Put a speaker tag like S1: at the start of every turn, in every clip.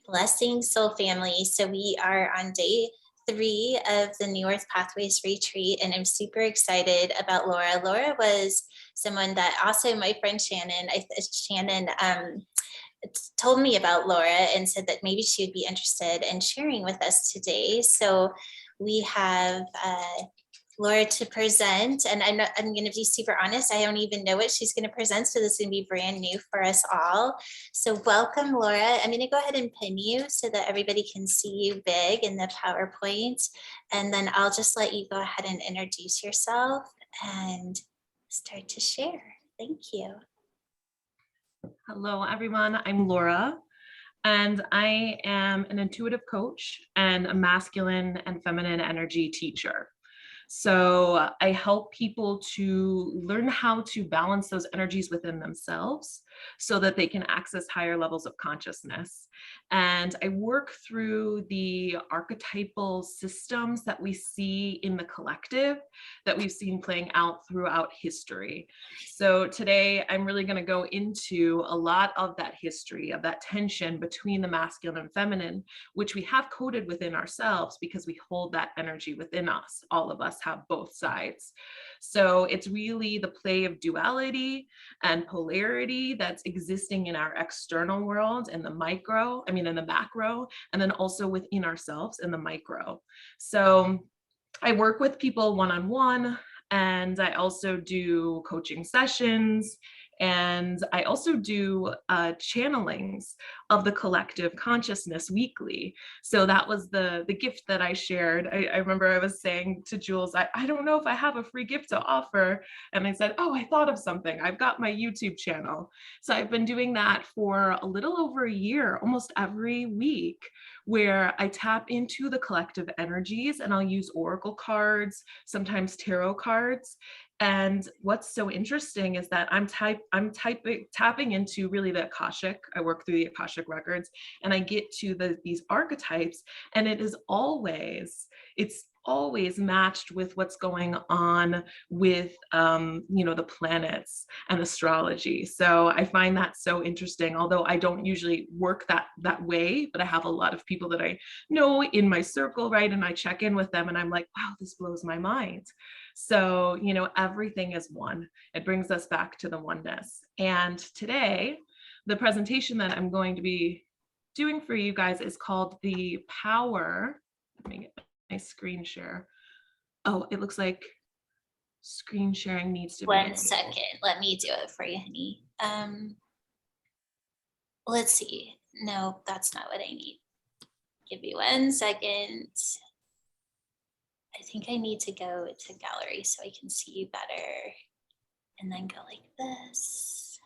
S1: Blessings, Soul Family. So we are on day 3 of the New Earth Pathways retreat, and I'm super excited about Laura. Laura was someone that also my friend Shannon told me about Laura and said that maybe she would be interested in sharing with us today. So we have Laura to present, and I'm going to be super honest. I don't even know what she's going to present, so this is going to be brand new for us all. So welcome, Laura. I'm going to go ahead and pin you so that everybody can see you big in the PowerPoint, and then I'll just let you go ahead and introduce yourself and start to share. Thank you.
S2: Hello, everyone. I'm Laura, and I am an intuitive coach and a masculine and feminine energy teacher. So I help people to learn how to balance those energies within themselves so that they can access higher levels of consciousness. And I work through the archetypal systems that we see in the collective that we've seen playing out throughout history. So today I'm really going to go into a lot of that history, of that tension between the masculine and feminine, which we have coded within ourselves because we hold that energy within us. All of us have both sides. So it's really the play of duality and polarity that's existing in our external world in the macro, and then also within ourselves in the micro. So I work with people one-on-one, and I also do coaching sessions, and I also do channelings of the collective consciousness weekly. So that was the gift that I shared. I remember I was saying to Jules, I don't know if I have a free gift to offer. And I said, oh, I thought of something. I've got my YouTube channel. So I've been doing that for a little over a year, almost every week, where I tap into the collective energies, and I'll use oracle cards, sometimes tarot cards. And what's so interesting is that I'm tapping into really the Akashic. I work through the Akashic records, and I get to these archetypes, and it's always matched with what's going on with the planets and astrology. So I find that so interesting, although I don't usually work that way, but I have a lot of people that I know in my circle, right? And I check in with them, and I'm like, wow, this blows my mind. So, everything is one. It brings us back to the oneness. And today, the presentation that I'm going to be doing for you guys is called The Power. Let me get my screen share. Oh, it looks like screen sharing needs to be.
S1: 1 second. Let me do it for you, honey. Let's see. No, that's not what I need. Give me 1 second. I think I need to go to gallery so I can see you better, and then go like this.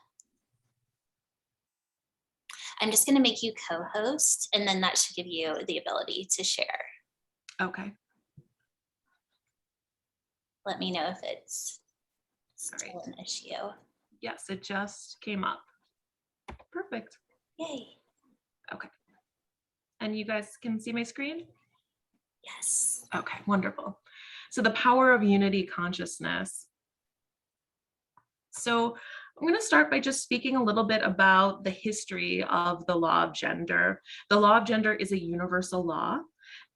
S1: I'm just going to make you co-host, and then that should give you the ability to share.
S2: Okay.
S1: Let me know if it's still an issue.
S2: Yes, it just came up. Perfect.
S1: Yay.
S2: Okay. And you guys can see my screen?
S1: Yes.
S2: Okay, wonderful. So the power of unity consciousness. So I'm going to start by just speaking a little bit about the history of the law of gender. The law of gender is a universal law,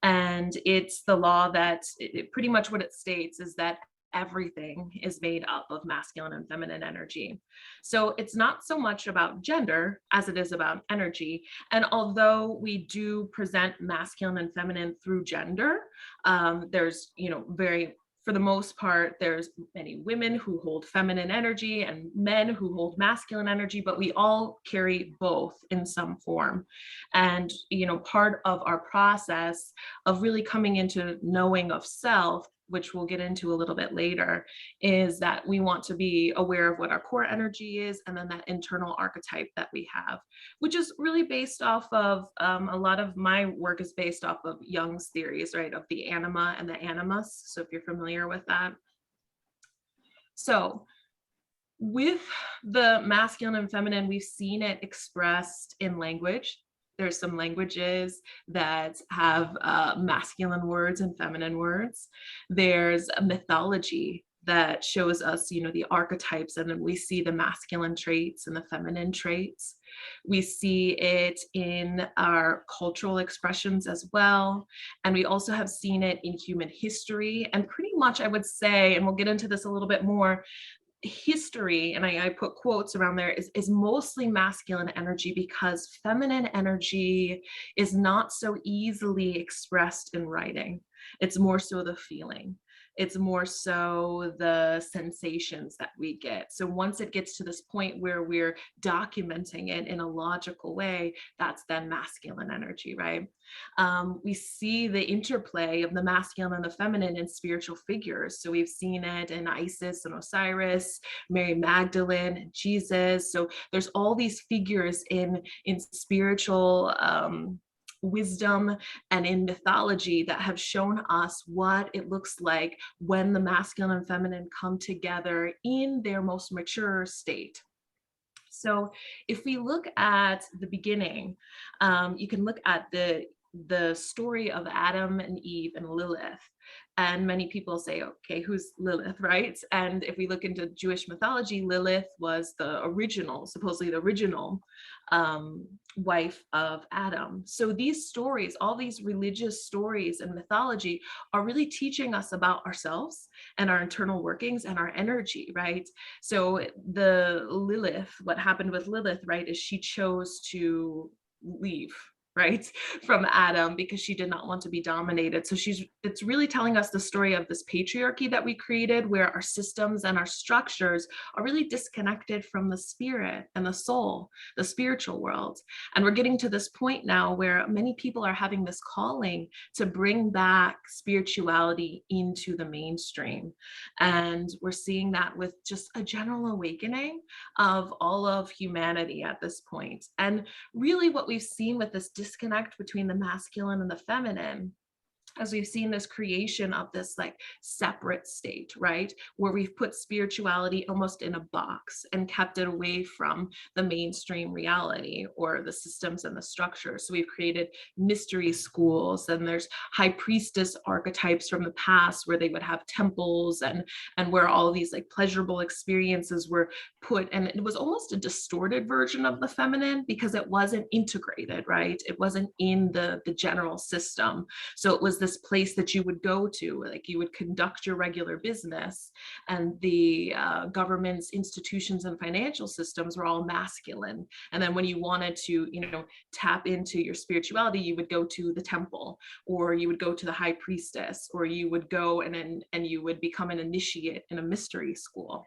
S2: and it's the law that pretty much what it states is that everything is made up of masculine and feminine energy. So it's not so much about gender as it is about energy. And although we do present masculine and feminine through gender, there's, for the most part, there's many women who hold feminine energy and men who hold masculine energy, but we all carry both in some form. And, part of our process of really coming into knowing of self, which we'll get into a little bit later, is that we want to be aware of what our core energy is, and then that internal archetype that we have, which is really based off of, a lot of my work is based off of Jung's theories, right, of the anima and the animus. So if you're familiar with that. So with the masculine and feminine, we've seen it expressed in language. There's some languages that have masculine words and feminine words. There's a mythology that shows us, the archetypes, and then we see the masculine traits and the feminine traits. We see it in our cultural expressions as well. And we also have seen it in human history. And pretty much, I would say, and we'll get into this a little bit more, history, and I put quotes around there, is mostly masculine energy, because feminine energy is not so easily expressed in writing. It's more so the feeling. It's more so the sensations that we get. So once it gets to this point where we're documenting it in a logical way, that's then masculine energy, right? We see the interplay of the masculine and the feminine in spiritual figures. So we've seen it in Isis and Osiris, Mary Magdalene, Jesus. So there's all these figures in spiritual wisdom and in mythology that have shown us what it looks like when the masculine and feminine come together in their most mature state. So if we look at the beginning, you can look at the story of Adam and Eve and Lilith. And many people say, okay, who's Lilith, right? And if we look into Jewish mythology, Lilith was supposedly the original wife of Adam. So these stories, all these religious stories and mythology, are really teaching us about ourselves and our internal workings and our energy, right? So what happened with Lilith, right, is she chose to leave, right, from Adam, because she did not want to be dominated. So it's really telling us the story of this patriarchy that we created, where our systems and our structures are really disconnected from the spirit and the soul, the spiritual world. And we're getting to this point now where many people are having this calling to bring back spirituality into the mainstream. And we're seeing that with just a general awakening of all of humanity at this point. And really what we've seen with this disconnect between the masculine and the feminine, as we've seen this creation of this like separate state, right? Where we've put spirituality almost in a box and kept it away from the mainstream reality or the systems and the structures. So we've created mystery schools, and there's high priestess archetypes from the past where they would have temples and where all these like pleasurable experiences were put. And it was almost a distorted version of the feminine because it wasn't integrated, right? It wasn't in the general system. So it was this place that you would go to, like you would conduct your regular business, and the government's institutions and financial systems were all masculine. And then when you wanted to, tap into your spirituality, you would go to the temple, or you would go to the high priestess, or you would go and you would become an initiate in a mystery school.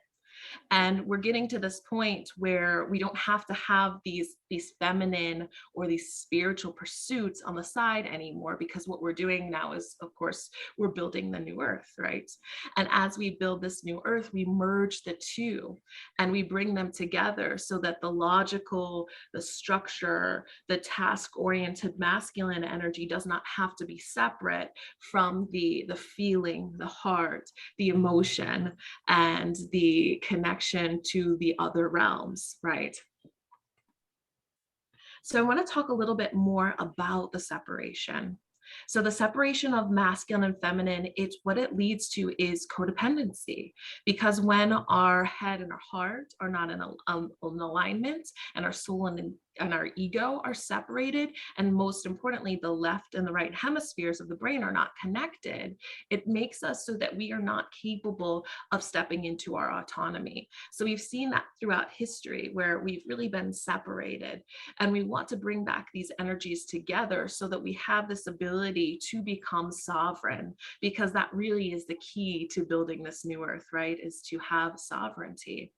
S2: And we're getting to this point where we don't have to have these feminine or these spiritual pursuits on the side anymore, because what we're doing now is, of course, we're building the new earth, right? And as we build this new earth, we merge the two and we bring them together so that the logical, the structure, the task-oriented masculine energy does not have to be separate from the feeling, the heart, the emotion, and the connection to the other realms, right? So I want to talk a little bit more about the separation. So the separation of masculine and feminine, it's what it leads to is codependency, because when our head and our heart are not in alignment, and our soul and our ego are separated, and most importantly, the left and the right hemispheres of the brain are not connected, it makes us so that we are not capable of stepping into our autonomy. So we've seen that throughout history where we've really been separated, and we want to bring back these energies together so that we have this ability to become sovereign, because that really is the key to building this new earth, right? Is to have sovereignty.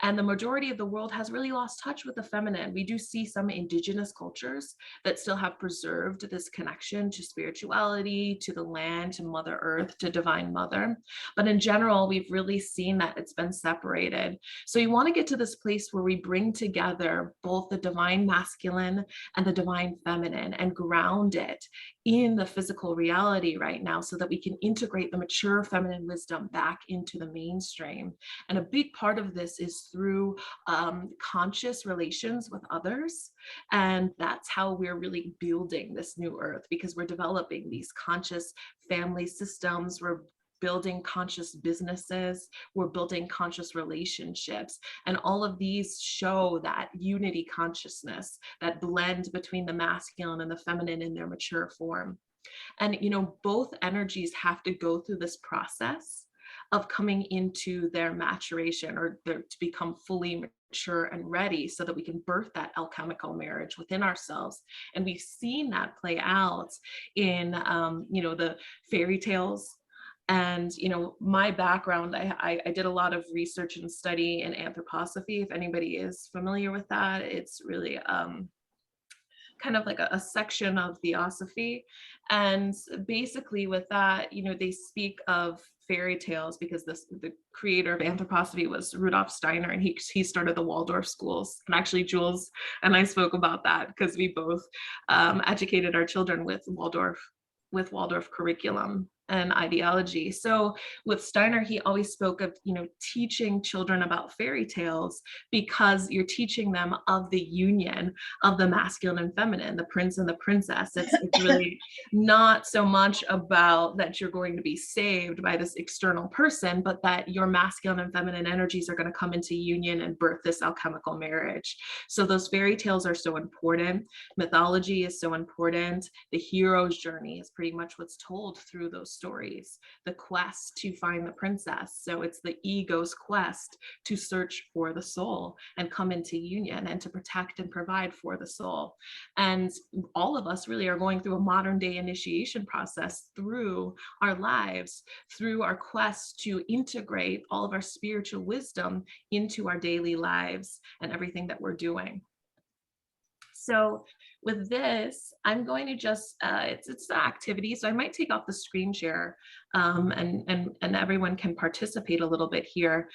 S2: And the majority of the world has really lost touch with the feminine. We do see some indigenous cultures that still have preserved this connection to spirituality, to the land, to Mother Earth, to Divine Mother. But in general, we've really seen that it's been separated. So you want to get to this place where we bring together both the divine masculine and the divine feminine and ground it in the physical reality right now, so that we can integrate the mature feminine wisdom back into the mainstream. And a big part of this is through conscious relations with others. And that's how we're really building this new earth, because we're developing these conscious family systems. We're building conscious businesses, we're building conscious relationships. And all of these show that unity consciousness, that blend between the masculine and the feminine in their mature form. And, both energies have to go through this process of coming into their maturation, or to become fully mature and ready, so that we can birth that alchemical marriage within ourselves. And we've seen that play out in, the fairy tales. And, my background, I did a lot of research and study in anthroposophy. If anybody is familiar with that, it's really kind of like a section of theosophy. And basically with that, they speak of fairy tales, because the creator of anthroposophy was Rudolf Steiner, and he started the Waldorf schools. And actually Jules and I spoke about that, because we both educated our children with Waldorf curriculum and ideology. So with Steiner, he always spoke of, teaching children about fairy tales, because you're teaching them of the union of the masculine and feminine, the prince and the princess. It's really not so much about that you're going to be saved by this external person, but that your masculine and feminine energies are going to come into union and birth this alchemical marriage. So those fairy tales are so important. Mythology is so important. The hero's journey is pretty much what's told through those stories, the quest to find the princess. So it's the ego's quest to search for the soul and come into union, and to protect and provide for the soul. And all of us really are going through a modern day initiation process through our lives, through our quest to integrate all of our spiritual wisdom into our daily lives and everything that we're doing. So with this, I'm going to just, it's the activity. So I might take off the screen share, and everyone can participate a little bit here.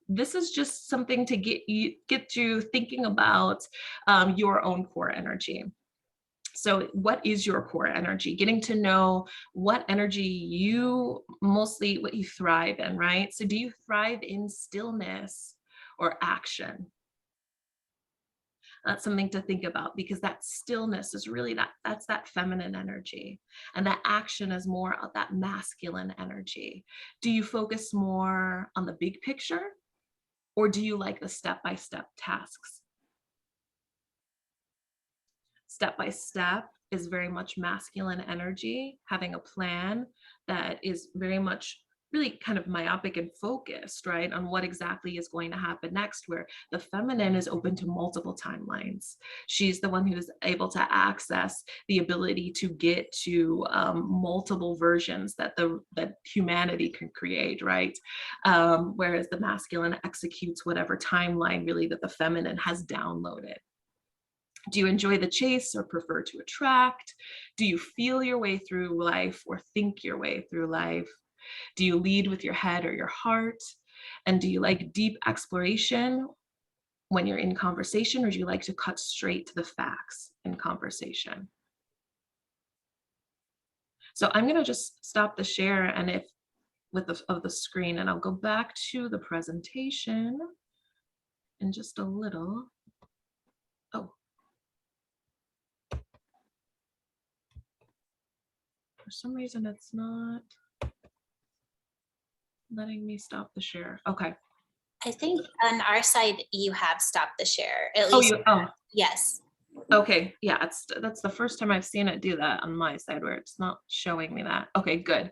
S2: This is just something to get you thinking about your own core energy. So what is your core energy? Getting to know what energy what you thrive in, right? So do you thrive in stillness or action? That's something to think about, because that stillness is really that's that feminine energy, and that action is more of that masculine energy. Do you focus more on the big picture, or do you like the step-by-step tasks? Step-by-step is very much masculine energy, having a plan that is very much really kind of myopic and focused, right, on what exactly is going to happen next, where the feminine is open to multiple timelines. She's the one who is able to access the ability to get to multiple versions that humanity can create, right? Whereas the masculine executes whatever timeline really that the feminine has downloaded. Do you enjoy the chase or prefer to attract? Do you feel your way through life or think your way through life? Do you lead with your head or your heart? And do you like deep exploration when you're in conversation, or do you like to cut straight to the facts in conversation? So I'm going to just stop the share and of the screen, and I'll go back to the presentation in just a little. Oh. For some reason, it's not letting me stop the share. Okay.
S1: I think on our side, you have stopped the share. At least, yes.
S2: Okay, yeah, that's the first time I've seen it do that on my side, where it's not showing me that. Okay, good.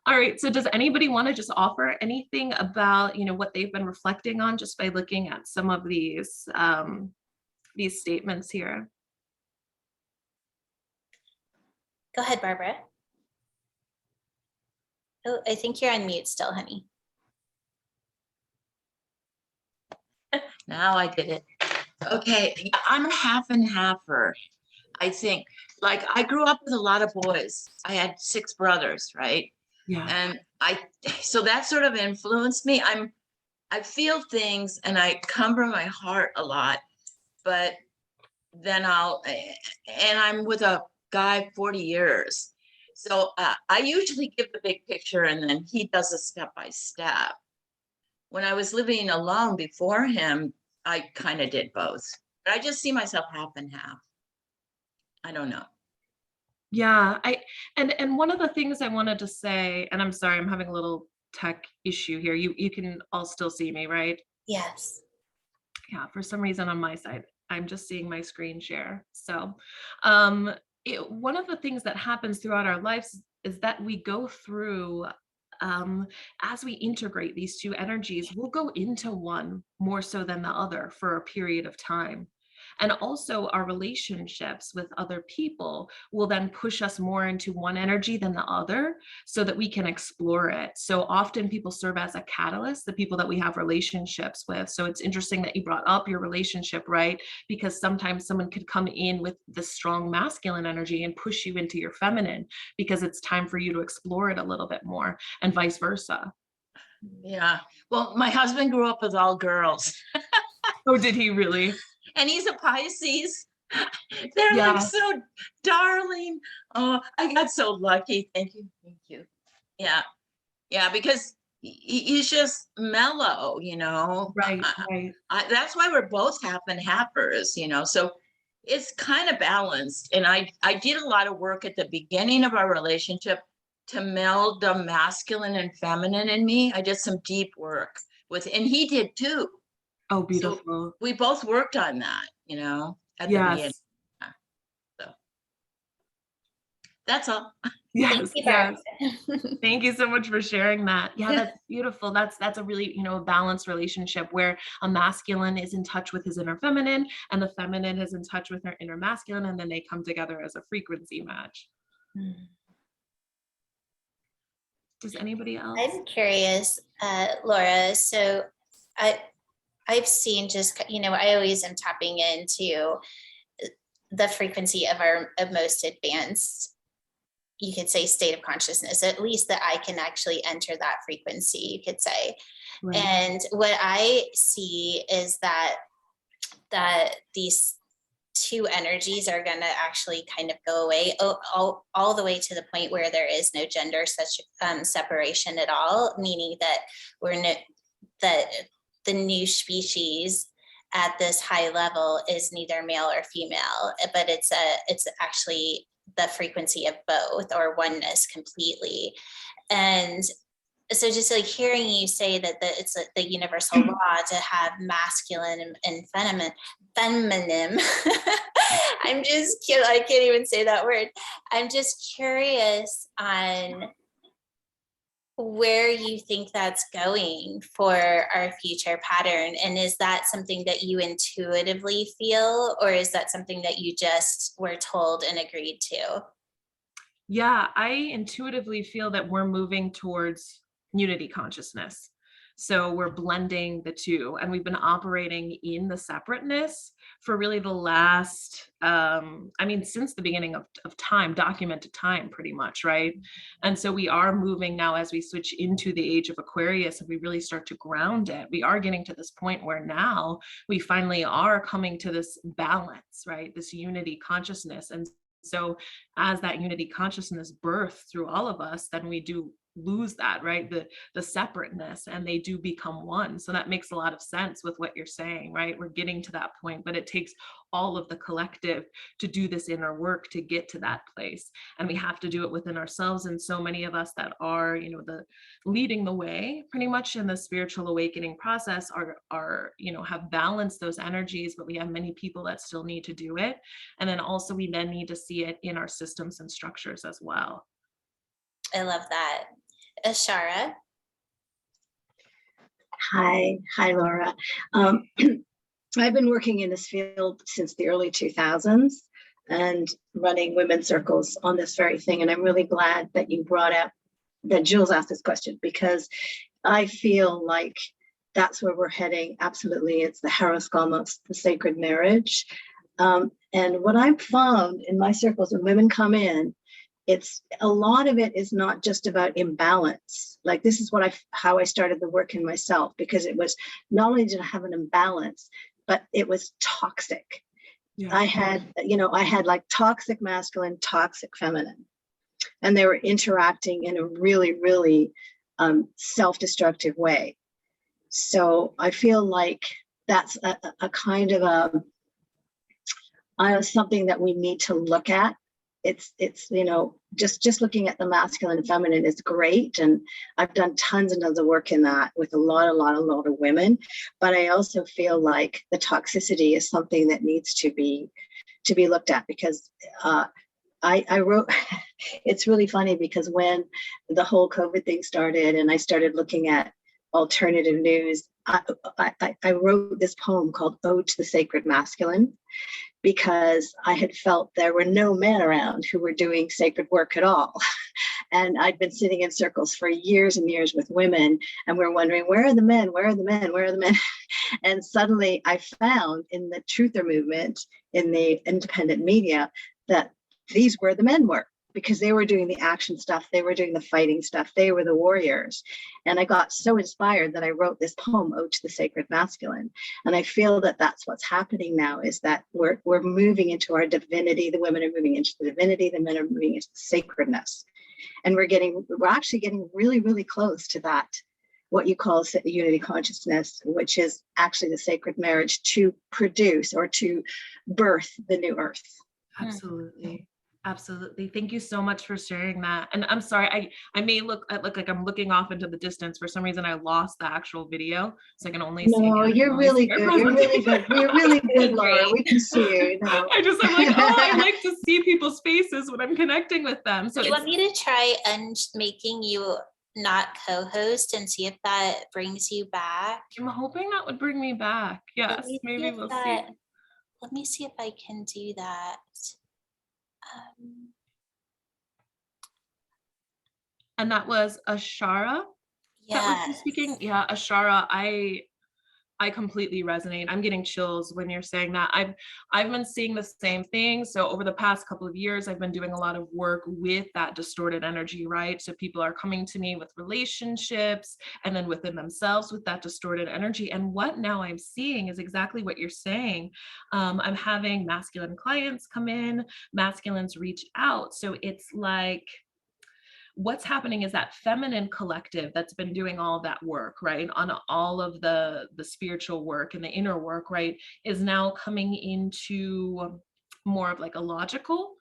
S2: All right, so does anybody want to just offer anything about, what they've been reflecting on just by looking at some of these statements here?
S1: Go ahead, Barbara. Oh, I think you're on mute still, honey.
S3: Now I did it. Okay, I'm a half and halfer, I think. Like, I grew up with a lot of boys. I had 6 brothers, right?
S2: Yeah.
S3: And so that sort of influenced me. I feel things and I come from my heart a lot, but then I'm with a guy 40 years. So I usually give the big picture and then he does a step-by-step. When I was living alone before him, I kind of did both, but I just see myself half and half. I don't know.
S2: Yeah, and one of the things I wanted to say, and I'm sorry, I'm having a little tech issue here. You can all still see me, right?
S1: Yes.
S2: Yeah, for some reason on my side, I'm just seeing my screen share. So, um, one of the things that happens throughout our lives is that we go through, um, as we integrate these two energies, we'll go into one more so than the other for a period of time. And also, our relationships with other people will then push us more into one energy than the other so that we can explore it. So often people serve as a catalyst, the people that we have relationships with. So it's interesting that you brought up your relationship, right? Because sometimes someone could come in with the strong masculine energy and push you into your feminine because it's time for you to explore it a little bit more, and vice versa.
S3: Yeah. Well, my husband grew up with all girls,
S2: Oh, did he really?
S3: and he's a Pisces. They're like
S2: Yeah,
S3: so darling. Oh, I got so lucky. Thank you. Thank you. Yeah. Yeah. Because he's just mellow, you know.
S2: right, right.
S3: That's why we're both half and halfers, you know. So it's kind of balanced. And I did a lot of work at the beginning of our relationship to meld the masculine and feminine in me. I did some deep work with, and he did too.
S2: Oh,
S3: So
S2: beautiful.
S3: we both worked on that, you know, at the beginning.
S2: Yes,
S3: Yeah, so that's all.
S1: Thank
S2: yes,
S1: you,
S2: yes.
S1: Barbara.
S2: Thank you so much for sharing that. Yeah, that's beautiful. That's a really, balanced relationship where a masculine is in touch with his inner feminine and the feminine is in touch with her inner masculine, and then they come together as a frequency match. Does anybody else?
S1: I'm curious, Laura. So I I've seen just, I always am tapping into the frequency of our of most advanced, you could say, state of consciousness, at least that I can actually enter that frequency, you could say.
S2: Right.
S1: And what I see is that these two energies are going to actually kind of go away, all the way to the point where there is no gender such separation at all, meaning that we're no, that the new species at this high level is neither male or female, but it's actually the frequency of both, or oneness completely. And so just like hearing you say that it's the universal law to have masculine and feminine. I can't even say that word. I'm just curious on where you think that's going for our future pattern. And is that something that you intuitively feel, or is that something that you just were told and agreed to?
S2: Yeah, I intuitively feel that we're moving towards unity consciousness. So we're blending the two, and we've been operating in the separateness for really the last, since the beginning of time, documented time, pretty much, right? And so we are moving now as we switch into the age of Aquarius, and we really start to ground it. We are getting to this point where now we finally are coming to this balance, right? This unity consciousness. And so as that unity consciousness births through all of us, then we do lose that, right? The separateness, and they do become one. So that makes a lot of sense with what you're saying, right? We're getting to that point, but it takes all of the collective to do this inner work to get to that place. And we have to do it within ourselves. And so many of us that are, the leading the way pretty much in the spiritual awakening process are, have balanced those energies, but we have many people that still need to do it. And then also we then need to see it in our systems and structures as well.
S1: I love that. Ashara.
S4: Hi, Laura. I've been working in this field since the early 2000s and running women's circles on this very thing. And I'm really glad that you brought up that Jules asked this question, because I feel like that's where we're heading. Absolutely. It's the Haros Gamos, the sacred marriage. And what I've found in my circles when women come in, it's a lot of it is not just about imbalance. Like, this is how I started the work in myself, because it was not only did I have an imbalance, but it was toxic. Yeah. I had like toxic masculine, toxic feminine, and they were interacting in a really, really self-destructive way. So I feel like that's a kind of something that we need to look at it's, you know, just looking at the masculine and feminine is great. And I've done tons and tons of work in that with a lot of women. But I also feel like the toxicity is something that needs to be looked at, because I wrote, it's really funny because when the whole COVID thing started and I started looking at alternative news, I wrote this poem called Ode to the Sacred Masculine, because I had felt there were no men around who were doing sacred work at all. And I'd been sitting in circles for years and years with women, and we're wondering, where are the men? Where are the men? Where are the men? And suddenly I found in the truther movement, in the independent media, that these were the men were, because they were doing the action stuff, they were doing the fighting stuff, they were the warriors. And I got so inspired that I wrote this poem, Ode to the Sacred Masculine. And I feel that that's what's happening now, is that we're moving into our divinity. The women are moving into the divinity, the men are moving into the sacredness. And we're actually getting really, really close to that, what you call unity consciousness, which is actually the sacred marriage to produce or to birth the new earth.
S2: Absolutely. Absolutely. Thank you so much for sharing that. And I'm sorry, I may look like I'm looking off into the distance. For some reason, I lost the actual video, so I can only see.
S4: No, you're really good. You're really good. You're really good, Laura. We can see you. No.
S2: I'm like, oh, I like to see people's faces when I'm connecting with them. So
S1: Do you want me to try making you not co-host and see if that brings you back?
S2: I'm hoping that would bring me back. Yes, maybe we'll see.
S1: Let me see if I can do that.
S2: And that was Ashara that was speaking. Yeah, Ashara, I completely resonate. I'm getting chills when you're saying that. I've been seeing the same thing. So over the past couple of years, I've been doing a lot of work with that distorted energy, right? So people are coming to me with relationships and then within themselves with that distorted energy. And what now I'm seeing is exactly what you're saying. I'm having masculine clients come in, masculines reach out. So it's like, what's happening is that feminine collective that's been doing all that work, right, on all of the spiritual work and the inner work, right, is now coming into more of like a logical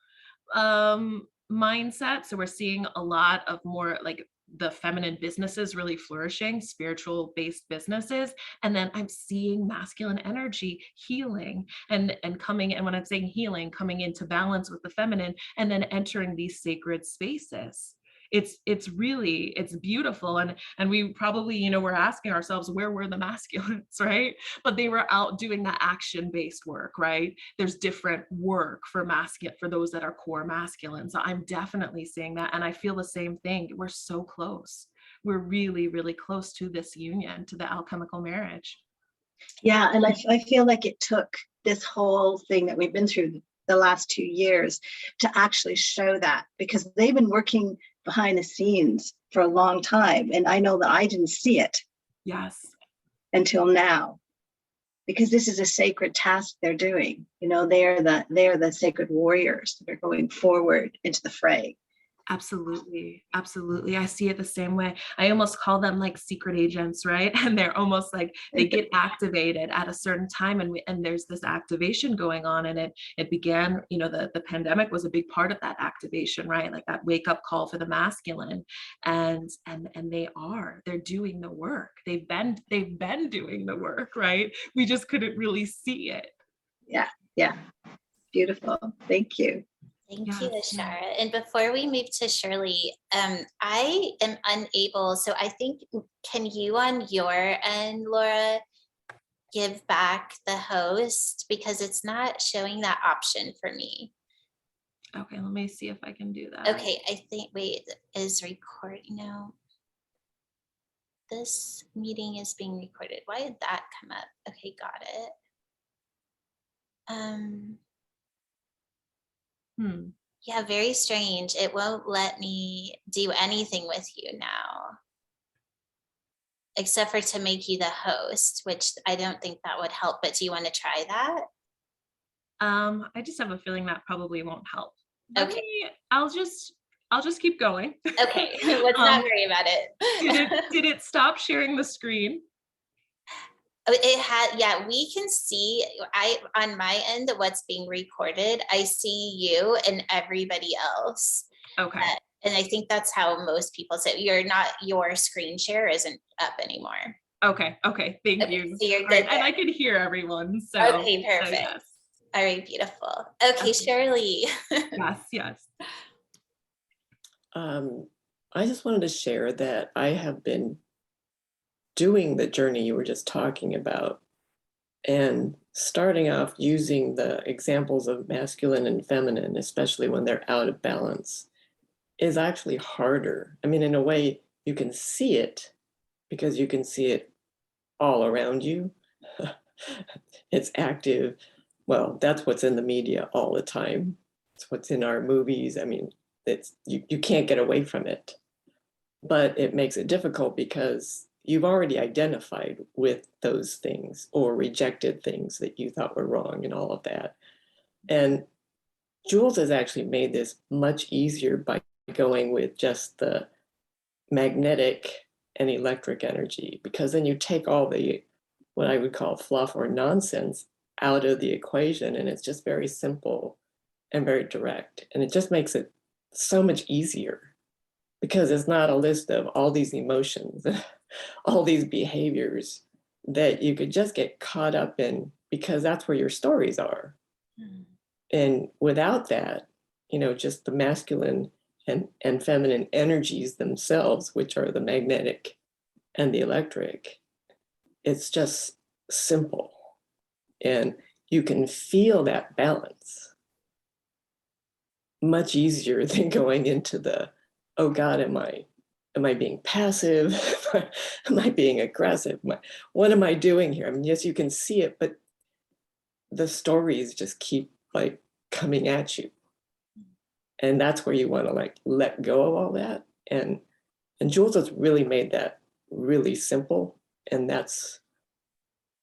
S2: mindset. So we're seeing a lot of more like the feminine businesses really flourishing, spiritual based businesses. And then I'm seeing masculine energy healing and coming, and when I'm saying healing, coming into balance with the feminine and then entering these sacred spaces. It's beautiful. And we probably, we're asking ourselves, where were the masculines, right? But they were out doing the action-based work, right? There's different work for those that are core masculine. So I'm definitely seeing that. And I feel the same thing. We're so close. We're really, really close to this union, to the alchemical marriage.
S4: Yeah. And I feel like it took this whole thing that we've been through the last 2 years to actually show that, because they've been working behind the scenes for a long time. And I know that I didn't see it.
S2: Yes.
S4: Until now, because this is a sacred task they're doing. They're the sacred warriors that are going forward into the fray.
S2: Absolutely. Absolutely. I see it the same way. I almost call them like secret agents, right? And they're almost like they get activated at a certain time, and there's this activation going on. And it began, the pandemic was a big part of that activation, right? Like that wake up call for the masculine. And they're doing the work. They've been doing the work, right? We just couldn't really see it.
S4: Yeah. Yeah. Beautiful. Thank you.
S1: Thank you, Ashara. And before we move to Shirley, I am unable, so I think, can you on your end, Laura, give back the host, because it's not showing that option for me.
S2: Okay, let me see if I can do that.
S1: Okay, I think, wait, is recording now? This meeting is being recorded. Why did that come up? Okay, got it. Yeah, very strange. It won't let me do anything with you now, except for to make you the host, which I don't think that would help. But do you want to try that?
S2: I just have a feeling that probably won't help.
S1: Okay.
S2: I'll just keep going.
S1: Okay, let's not worry about it.
S2: Did it stop sharing the screen?
S1: It had, yeah, we can see, on my end, what's being recorded, I see you and everybody else.
S2: Okay.
S1: And I think that's how most people say, your screen share isn't up anymore.
S2: Okay. Okay. Thank
S1: Okay,
S2: you.
S1: so you're
S2: All right,
S1: good
S2: and
S1: there.
S2: I can hear everyone. So,
S1: Okay, perfect.
S2: yes.
S1: All right, beautiful. Okay,
S2: Okay.
S1: Shirley.
S2: Yes. Yes.
S5: I just wanted to share that I have been doing the journey you were just talking about and starting off using the examples of masculine and feminine, especially when they're out of balance, is actually harder. I mean, in a way, you can see it because you can see it all around you. It's active. Well, that's what's in the media all the time. It's what's in our movies. I mean, you can't get away from it. But it makes it difficult because you've already identified with those things or rejected things that you thought were wrong and all of that. And Jules has actually made this much easier by going with just the magnetic and electric energy, because then you take all the, what I would call fluff or nonsense out of the equation, and it's just very simple and very direct. And it just makes it so much easier because it's not a list of all these emotions, all these behaviors that you could just get caught up in because that's where your stories are. And without that, just the masculine and feminine energies themselves, which are the magnetic and the electric, it's just simple. And you can feel that balance much easier than going into the, oh God, am I being passive? Am I being aggressive? What am I doing here? I mean, yes, you can see it, but the stories just keep like coming at you. And that's where you want to like let go of all that. And Jules has really made that really simple. And that's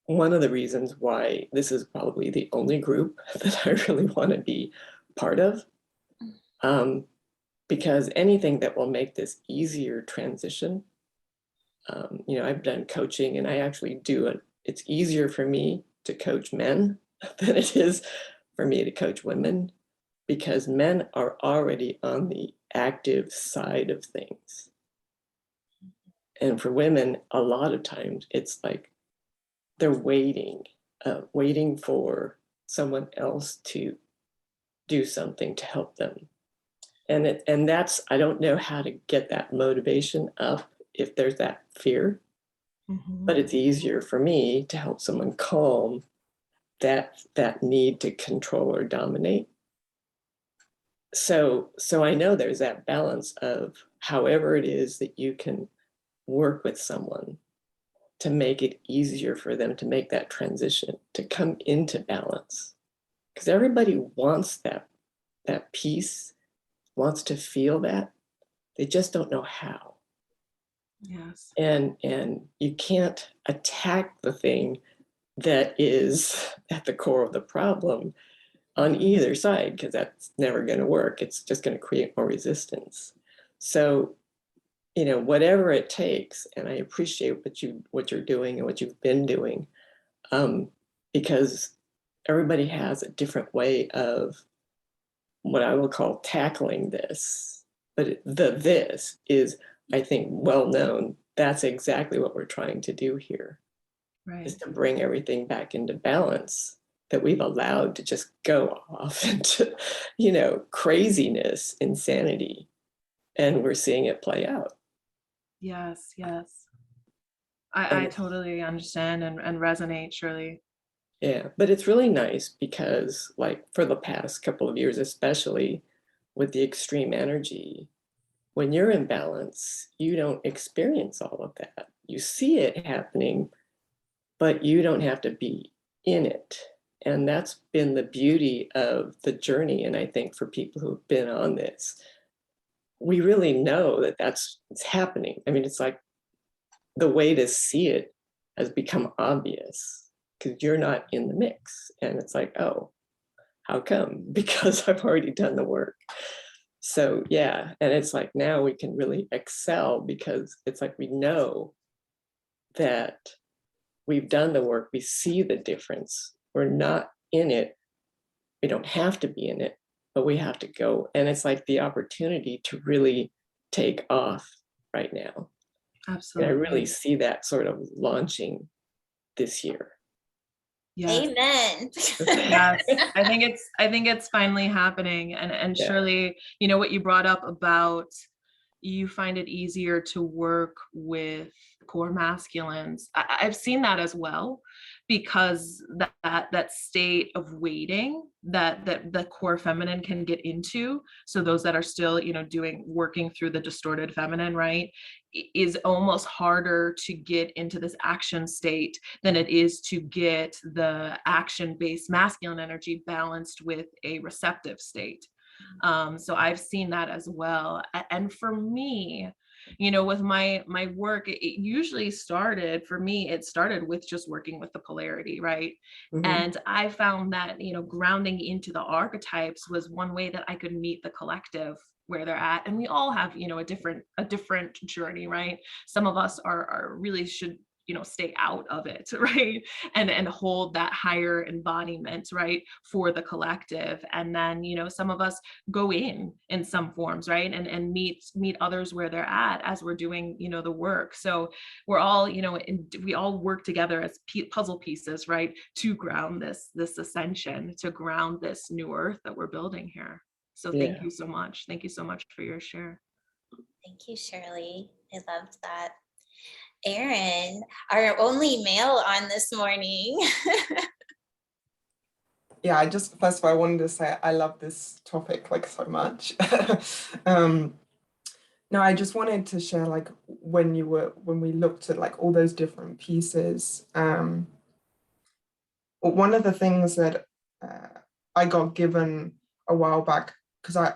S5: one of the reasons why this is probably the only group that I really want to be part of. Because anything that will make this easier transition, I've done coaching and I actually do it. It's easier for me to coach men than it is for me to coach women, because men are already on the active side of things. And for women, a lot of times it's like they're waiting for someone else to do something to help them. And that's, I don't know how to get that motivation up if there's that fear, but it's easier for me to help someone calm that need to control or dominate. So I know there's that balance of however it is that you can work with someone to make it easier for them to make that transition, to come into balance. Because everybody wants that peace, wants to feel that. They just don't know how.
S2: Yes.
S5: And you can't attack the thing that is at the core of the problem on either side, because that's never going to work. It's just going to create more resistance. So, whatever it takes, and I appreciate what you're doing and what you've been doing, because everybody has a different way of what I will call tackling this. But this is, I think, well known. That's exactly what we're trying to do here,
S2: Right.
S5: is to bring everything back into balance that we've allowed to just go off into, craziness, insanity. And we're seeing it play out.
S2: Yes. Yes. I totally understand and resonate, Shirley.
S5: Yeah, but it's really nice because, like, for the past couple of years, especially with the extreme energy, when you're in balance, you don't experience all of that. You see it happening, but you don't have to be in it. And that's been the beauty of the journey. And I think for people who've been on this, we really know that it's happening. I mean, it's like the way to see it has become obvious because you're not in the mix. And it's like, oh, how come? Because I've already done the work. So yeah, and it's like now we can really excel because it's like we know that we've done the work, we see the difference. We're not in it. We don't have to be in it, but we have to go. And it's like the opportunity to really take off right now. And I
S2: Absolutely.
S5: really see that sort of launching this year.
S2: Yes.
S1: Amen.
S2: Yes, I think it's finally happening. And
S5: Yeah.
S2: Shirley, you know what you brought up about you find it easier to work with core masculines. I've seen that as well, because that state of waiting that the core feminine can get into. So those that are still, you know, working through the distorted feminine, right, is almost harder to get into this action state than it is to get the action-based masculine energy balanced with a receptive state. So I've seen that as well. And for me, you know, with my work, it usually started, for me, it started with just working with the polarity, right?
S5: Mhm.
S2: And I found that, you know, grounding into the archetypes was one way that I could meet the collective where they're at. And we all have, you know, a different journey, right? Some of us are really should, you know, stay out of it, right? And hold that higher embodiment, right, for the collective. And then, you know, some of us go in some forms, right, and meet others where they're at as we're doing, you know, the work. So we're all, you know, we all work together as puzzle pieces, right, to ground this ascension, to ground this new earth that we're building here. So thank
S5: Yeah.
S2: you so much. Thank you so much for your share.
S1: Thank you, Shirley. I loved that. Aaron, our only male on this morning.
S6: Yeah, I just, first of all, I wanted to say I love this topic like so much. No, I just wanted to share, like, when we looked at like all those different pieces, one of the things that I got given a while back, because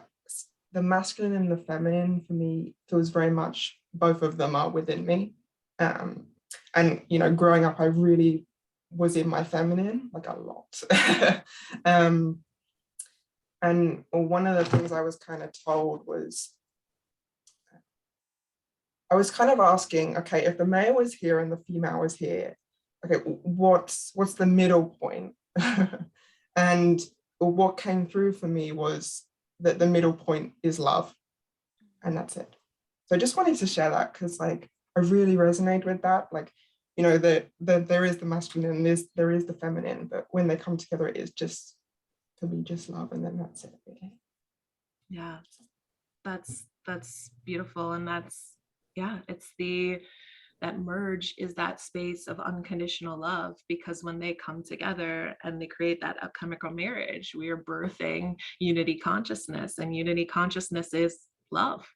S6: the masculine and the feminine for me feels very much, both of them are within me. And, you know, growing up, I really was in my feminine, like a lot. And one of the things I was kind of told was, I was kind of asking, okay, if the male was here and the female was here, okay, what's the middle point? And what came through for me was that the middle point is love, and that's it. So I just wanted to share that, because like I really resonate with that. Like, you know, there is the masculine and there is the feminine, but when they come together, it is just, for me, just love, and then that's it, really.
S2: Yeah, that's beautiful. And that's, yeah, it's that merge is that space of unconditional love, because when they come together and they create that alchemical marriage, we are birthing unity consciousness, and unity consciousness is love.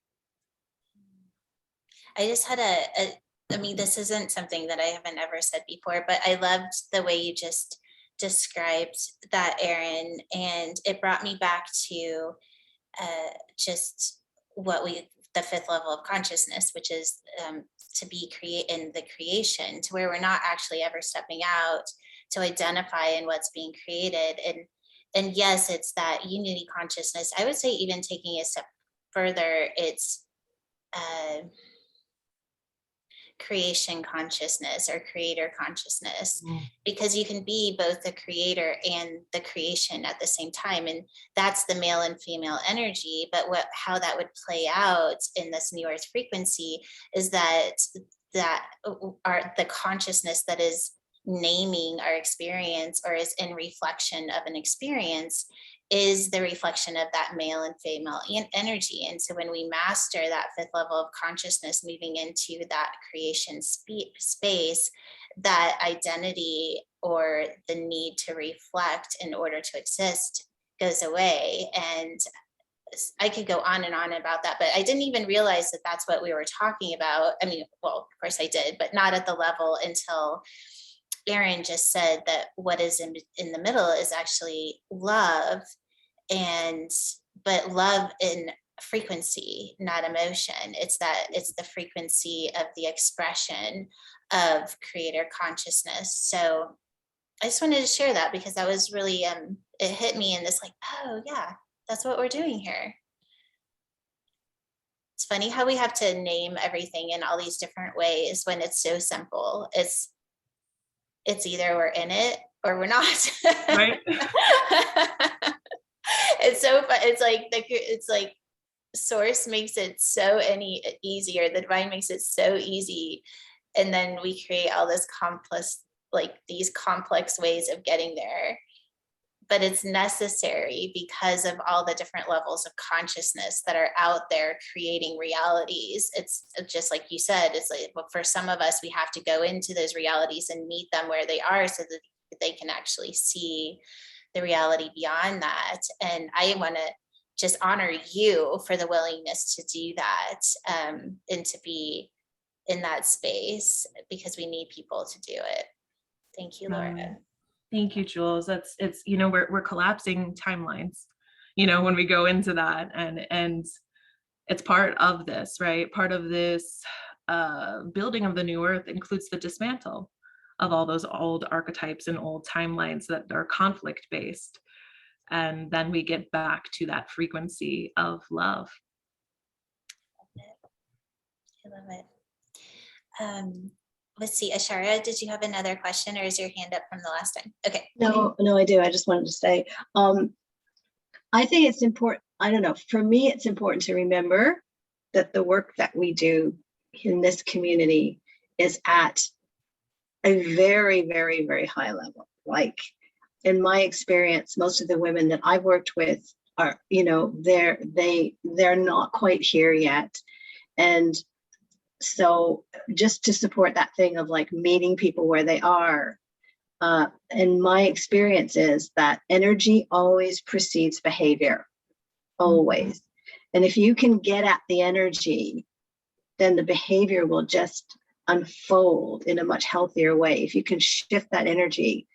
S1: I just had I mean, this isn't something that I haven't ever said before, but I loved the way you just described that, Aaron, and it brought me back to just the fifth level of consciousness, which is to be in the creation, to where we're not actually ever stepping out to identify in what's being created. And yes, it's that unity consciousness. I would say, even taking a step further, it's creation consciousness or creator consciousness, because you can be both the creator and the creation at the same time. And that's the male and female energy. But how that would play out in this new earth frequency is that the consciousness that is naming our experience, or is in reflection of an experience, is the reflection of that male and female energy. And so when we master that fifth level of consciousness, moving into that creation space, that identity or the need to reflect in order to exist goes away. And I could go on and on about that, but I didn't even realize that that's what we were talking about. I mean, well, of course I did, but not at the level until Aaron just said that what is in the middle is actually love, but love in frequency, not emotion. It's the frequency of the expression of creator consciousness. So I just wanted to share that, because that was really it hit me in this, like, oh yeah, that's what we're doing here. It's funny how we have to name everything in all these different ways when it's so simple. it's either we're in it or we're not.
S2: Right.
S1: It's so fun. It's like source makes it so any easier. The divine makes it so easy. And then we create all this complex, like these complex ways of getting there. But it's necessary because of all the different levels of consciousness that are out there creating realities. It's just like you said, it's like, but for some of us, we have to go into those realities and meet them where they are so that they can actually see the reality beyond that. And I want to just honor you for the willingness to do that, and to be in that space, because we need people to do it. Thank you, Laura.
S2: Thank you, Jules. It's we're collapsing timelines, when we go into that, and it's part of this, right? Part of this building of the new earth includes the dismantle of all those old archetypes and old timelines that are conflict based. And then we get back to that frequency of love.
S1: I love it. Let's see, Ashara, did you have another question, or is your hand up from the last time? Okay.
S4: No, I do. I just wanted to say, I think it's important. I don't know. For me, it's important to remember that the work that we do in this community is at a very, very, very high level. Like, in my experience, most of the women that I've worked with are, they're not quite here yet. And so just to support that thing of like meeting people where they are, and my experience is that energy always precedes behavior, always. And if you can get at the energy, then the behavior will just unfold in a much healthier way. If you can shift that energy,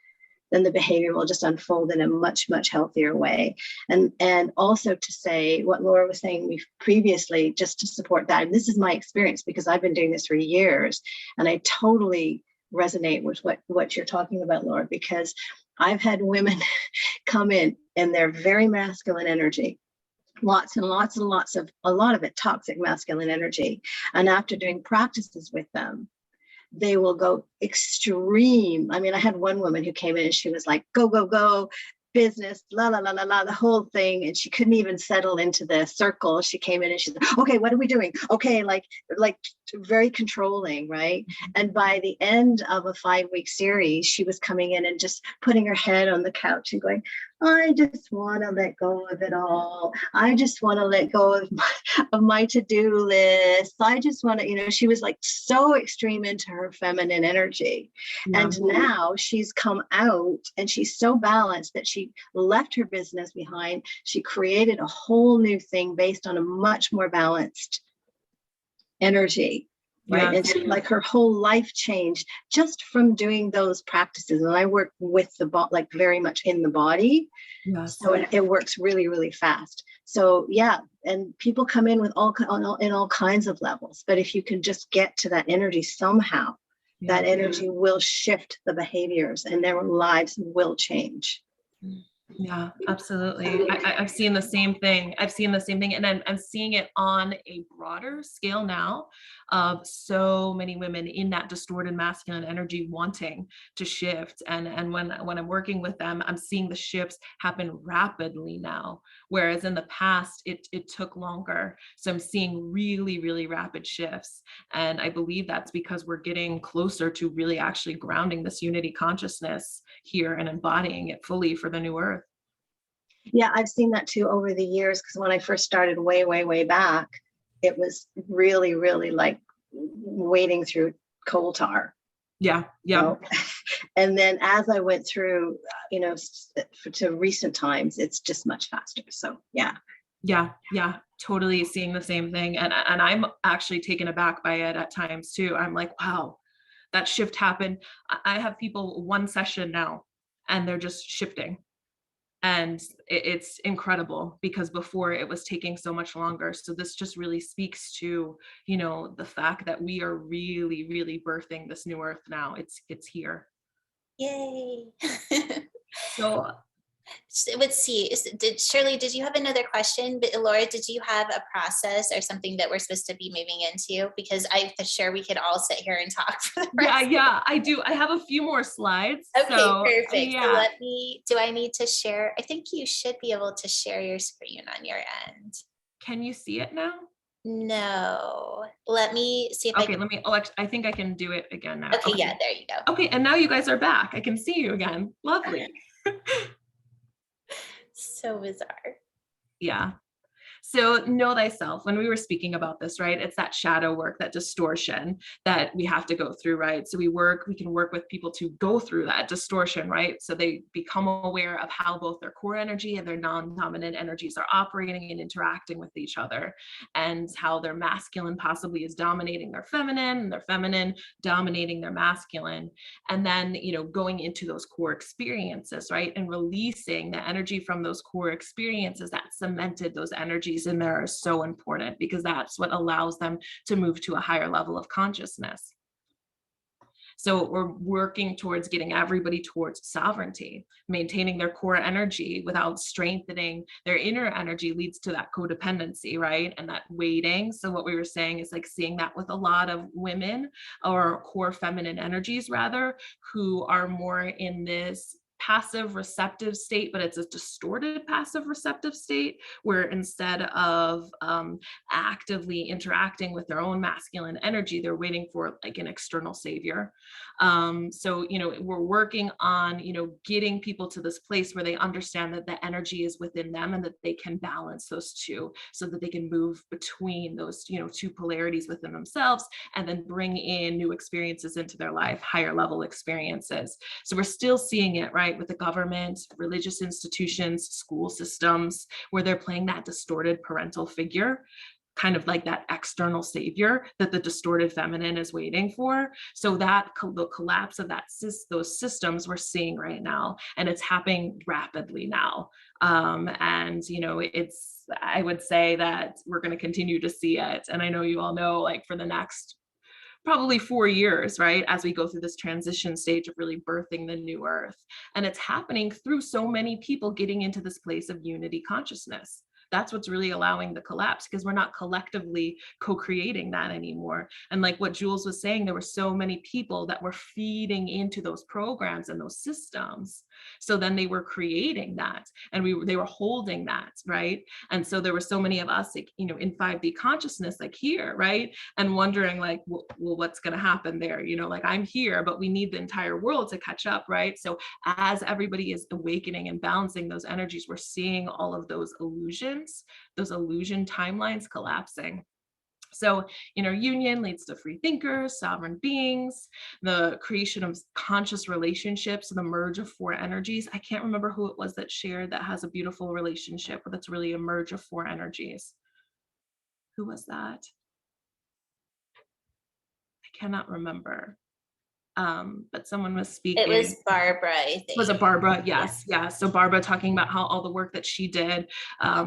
S4: then the behavior will just unfold in a much, much healthier way. And also to say what Laura was saying previously, just to support that. And this is my experience because I've been doing this for years, and I totally resonate with what you're talking about, Laura, because I've had women come in and they're very masculine energy, lots and lots and lots of, a lot of it toxic masculine energy. And after doing practices with them, they will go extreme. I mean, I had one woman who came in and she was like, go, go, go, business, la, la, la, la, la, the whole thing. And she couldn't even settle into the circle. She came in and she said, okay, what are we doing? Okay, like very controlling, right? And by the end of a 5-week series, she was coming in and just putting her head on the couch and going, I just want to let go of it all. I just want to let go of my to-do list. I just want to, she was like so extreme into her feminine energy. Yeah. And now she's come out and she's so balanced that she left her business behind. She created a whole new thing based on a much more balanced energy. Right. Yeah. And so, like, her whole life changed just from doing those practices. And I work with the body, like very much in the body. Yes. So it works really, really fast. So yeah. And people come in with all kinds of levels. But if you can just get to that energy somehow, that energy will shift the behaviors and their lives will change.
S2: Yeah, absolutely. I've seen the same thing. And I'm seeing it on a broader scale now of so many women in that distorted masculine energy wanting to shift. And when I'm working with them, I'm seeing the shifts happen rapidly now, whereas in the past, it took longer. So I'm seeing really, really rapid shifts. And I believe that's because we're getting closer to really actually grounding this unity consciousness here and embodying it fully for the new earth.
S4: Yeah, I've seen that too over the years, because when I first started way, way, way back, it was really, really like wading through coal tar.
S2: Yeah, yeah.
S4: And then as I went through, to recent times, it's just much faster. So yeah.
S2: Yeah, totally seeing the same thing. And I'm actually taken aback by it at times too. I'm like, wow, that shift happened. I have people one session now and they're just shifting. And it's incredible because before it was taking so much longer. So this just really speaks to, the fact that we are really, really birthing this new earth now. It's here.
S1: Yay.
S2: So
S1: let's see, Shirley, did you have another question? But Laura, did you have a process or something that we're supposed to be moving into? Because I'm sure we could all sit here and talk for the rest.
S2: Yeah, I do. I have a few more slides.
S1: Okay,
S2: So,
S1: perfect. So
S2: yeah.
S1: do I need to share? I think you should be able to share your screen on your end.
S2: Can you see it now?
S1: No, let me see if
S2: Okay, let me, I think I can do it again now.
S1: Okay, yeah, there you go.
S2: Okay, and now you guys are back. I can see you again. Lovely.
S1: So bizarre.
S2: Yeah. So know thyself, when we were speaking about this, right? It's that shadow work, that distortion that we have to go through, right? So we can work with people to go through that distortion, right? So they become aware of how both their core energy and their non-dominant energies are operating and interacting with each other, and how their masculine possibly is dominating their feminine, and their feminine dominating their masculine. And then, going into those core experiences, right? And releasing the energy from those core experiences that cemented those energies in there are so important, because that's what allows them to move to a higher level of consciousness. So we're working towards getting everybody towards sovereignty. Maintaining their core energy without strengthening their inner energy leads to that codependency, right? And that waiting. So what we were saying is like seeing that with a lot of women, or core feminine energies rather, who are more in this passive receptive state, but it's a distorted passive receptive state, where instead of actively interacting with their own masculine energy, they're waiting for like an external savior. So we're working on getting people to this place where they understand that the energy is within them, and that they can balance those two, so that they can move between those two polarities within themselves, and then bring in new experiences into their life, higher level experiences. So we're still seeing it, right, with the government, religious institutions, school systems, where they're playing that distorted parental figure, kind of like that external savior that the distorted feminine is waiting for. So that the collapse of those systems we're seeing right now, and it's happening rapidly now. And I would say that we're going to continue to see it. And I know you all know, like, for the next probably 4 years, right, as we go through this transition stage of really birthing the new earth. And it's happening through so many people getting into this place of unity consciousness. That's what's really allowing the collapse, because we're not collectively co-creating that anymore. And like what Jules was saying, there were so many people that were feeding into those programs and those systems. So then they were creating that, and they were holding that, right? And so there were so many of us, like, in 5D consciousness, like here, right? And wondering like, well, what's going to happen there? Like, I'm here, but we need the entire world to catch up, right? So as everybody is awakening and balancing those energies, we're seeing all of those illusions, those illusion timelines collapsing. So inner union leads to free thinkers, sovereign beings, the creation of conscious relationships, the merge of 4 energies. I can't remember who it was that shared that has a beautiful relationship, but that's really a merge of 4 energies. Who was that? I cannot remember. But someone was speaking.
S1: It was Barbara, I think.
S2: Was it Barbara? Yes. Yeah. So Barbara talking about how all the work that she did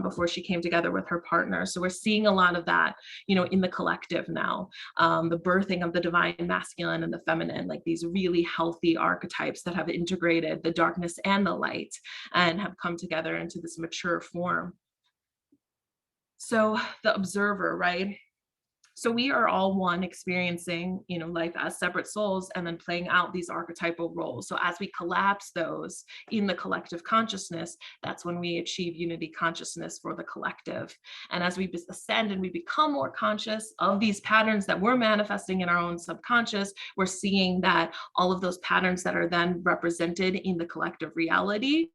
S2: before she came together with her partner. So we're seeing a lot of that, in the collective now, the birthing of the divine masculine and the feminine, like these really healthy archetypes that have integrated the darkness and the light and have come together into this mature form. So the observer, right? So we are all one, experiencing, life as separate souls, and then playing out these archetypal roles. So as we collapse those in the collective consciousness, that's when we achieve unity consciousness for the collective. And as we ascend and we become more conscious of these patterns that we're manifesting in our own subconscious, we're seeing that all of those patterns that are then represented in the collective reality,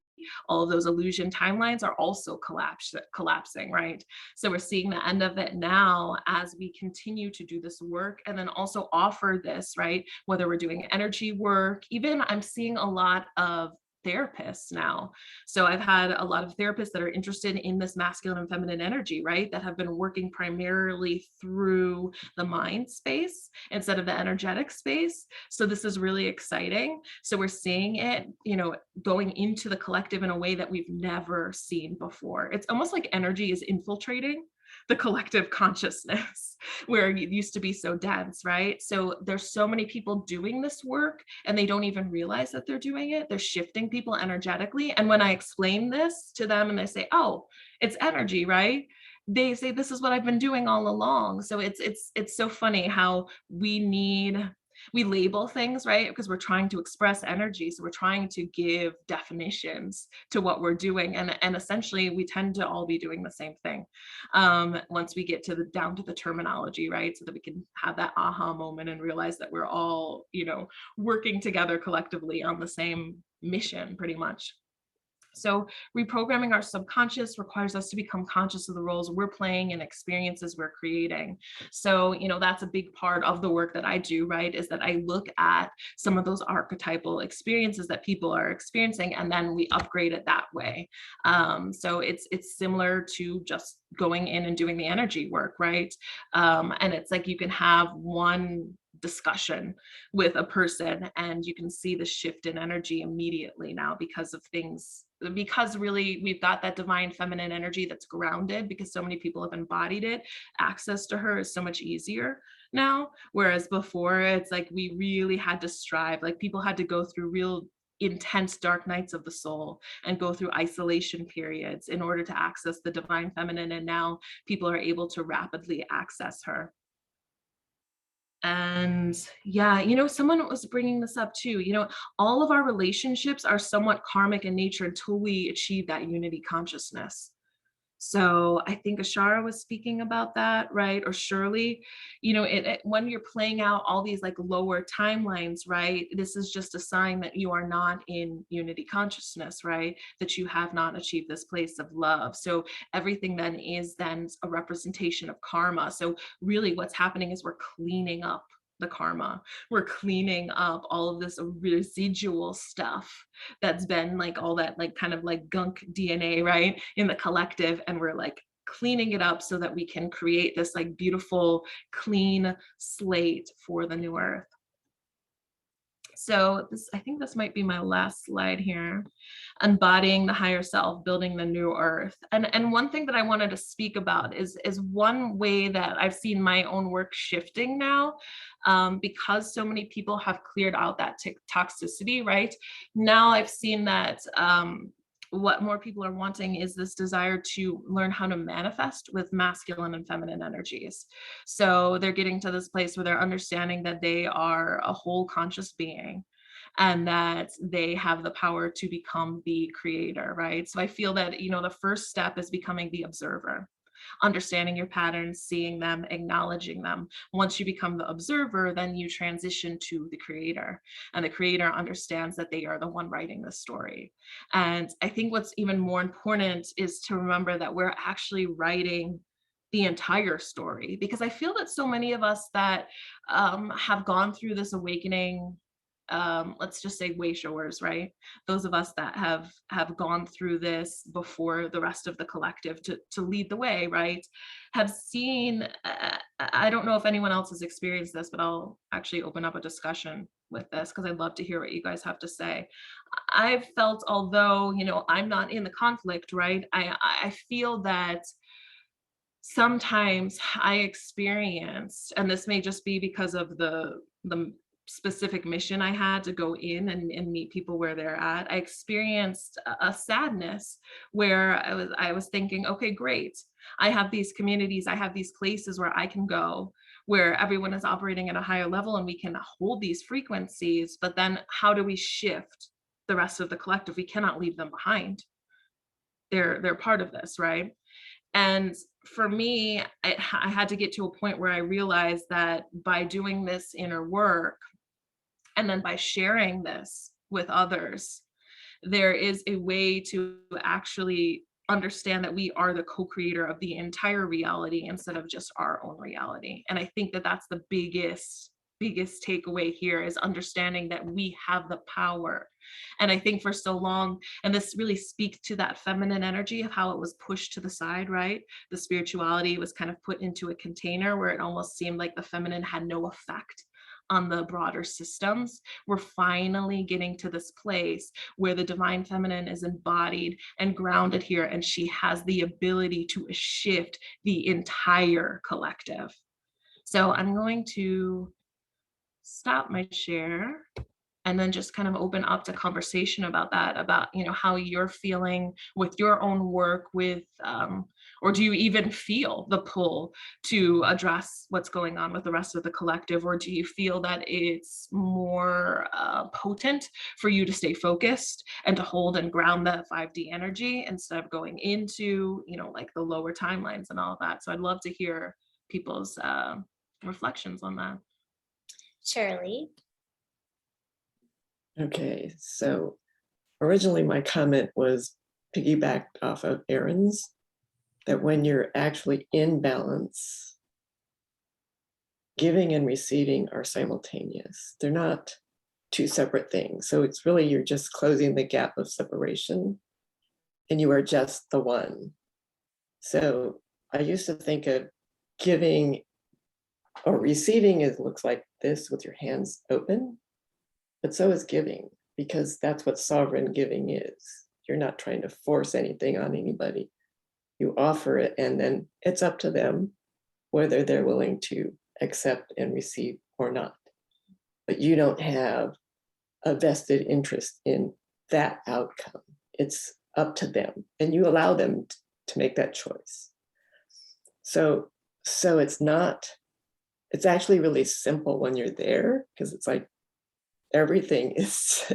S2: all of those illusion timelines, are also collapsing, right? So we're seeing the end of it now as we continue to do this work, and then also offer this, right? Whether we're doing energy work, even I'm seeing a lot of therapists now. So I've had a lot of therapists that are interested in this masculine and feminine energy, right? That have been working primarily through the mind space instead of the energetic space. So this is really exciting. So we're seeing it, going into the collective in a way that we've never seen before. It's almost like energy is infiltrating. the collective consciousness where it used to be so dense, right? So there's so many people doing this work and they don't even realize that they're doing it. They're shifting people energetically. And when I explain this to them and they say, oh, it's energy, right? They say, this is what I've been doing all along. So it's so funny how we label things, right? Because we're trying to express energy. So we're trying to give definitions to what we're doing. And essentially we tend to all be doing the same thing. Once we get down to the terminology, right? So that we can have that aha moment and realize that we're all, working together collectively on the same mission, pretty much. So reprogramming our subconscious requires us to become conscious of the roles we're playing and experiences we're creating. So, that's a big part of the work that I do, right? Is that I look at some of those archetypal experiences that people are experiencing, and then we upgrade it that way. So it's similar to just going in and doing the energy work, right? And it's like you can have one discussion with a person and you can see the shift in energy immediately now because really we've got that divine feminine energy that's grounded because so many people have embodied it. Access to her is so much easier now, whereas before it's like we really had to strive, like people had to go through real intense dark nights of the soul and go through isolation periods in order to access the divine feminine, and now people are able to rapidly access her. And yeah, someone was bringing this up too. All of our relationships are somewhat karmic in nature until we achieve that unity consciousness. So I think Ashara was speaking about that, right? Or Shirley, when you're playing out all these like lower timelines, right? This is just a sign that you are not in unity consciousness, right? That you have not achieved this place of love. So everything then is a representation of karma. So really what's happening is we're cleaning up the karma. We're cleaning up all of this residual stuff that's been like all that like kind of like gunk DNA, right, in the collective, and we're like cleaning it up so that we can create this like beautiful clean slate for the new earth. So I think this might be my last slide here. Embodying the higher self, building the new earth. And one thing that I wanted to speak about is one way that I've seen my own work shifting now, because so many people have cleared out that toxicity, right? Now I've seen that what more people are wanting is this desire to learn how to manifest with masculine and feminine energies. So they're getting to this place where they're understanding that they are a whole conscious being and that they have the power to become the creator, right? So I feel that, the first step is becoming the observer, understanding your patterns, seeing them, acknowledging them. Once you become the observer, then you transition to the creator, and the creator understands that they are the one writing the story. And I think what's even more important is to remember that we're actually writing the entire story, because I feel that so many of us that have gone through this awakening, let's just say way showers, right? Those of us that have gone through this before the rest of the collective to lead the way, right? Have seen, I don't know if anyone else has experienced this, but I'll actually open up a discussion with this because I'd love to hear what you guys have to say. I've felt, although, I'm not in the conflict, right? I feel that sometimes I experienced, and this may just be because of the specific mission I had to go in and meet people where they're at, I experienced a sadness where I was thinking, okay, great. I have these communities, I have these places where I can go, where everyone is operating at a higher level and we can hold these frequencies, but then how do we shift the rest of the collective? We cannot leave them behind. They're part of this, right? And for me, I had to get to a point where I realized that by doing this inner work, and then by sharing this with others, there is a way to actually understand that we are the co-creator of the entire reality instead of just our own reality. And I think that that's the biggest takeaway here, is understanding that we have the power. And I think for so long, and this really speaks to that feminine energy of how it was pushed to the side, right? The spirituality was kind of put into a container where it almost seemed like the feminine had no effect on the broader systems, we're finally getting to this place where the divine feminine is embodied and grounded here, and she has the ability to shift the entire collective. So I'm going to stop my share and then just kind of open up to conversation about that, about, you know, how you're feeling with your own work with, or do you even feel the pull to address what's going on with the rest of the collective? Or do you feel that it's more potent for you to stay focused and to hold and ground that 5D energy instead of going into, you know, like the lower timelines and all of that? So I'd love to hear people's reflections on that.
S1: Shirley.
S5: Okay, so originally my comment was piggybacked off of Erin's, that when you're actually in balance, giving and receiving are simultaneous. They're not two separate things. So it's really, you're just closing the gap of separation and you are just the one. So I used to think of giving or receiving is looks like this with your hands open, but so is giving, because that's what sovereign giving is. You're not trying to force anything on anybody. You offer it, and then it's up to them whether they're willing to accept and receive or not. But you don't have a vested interest in that outcome. It's up to them, and you allow them to make that choice. So it's actually really simple when you're there, because it's like everything is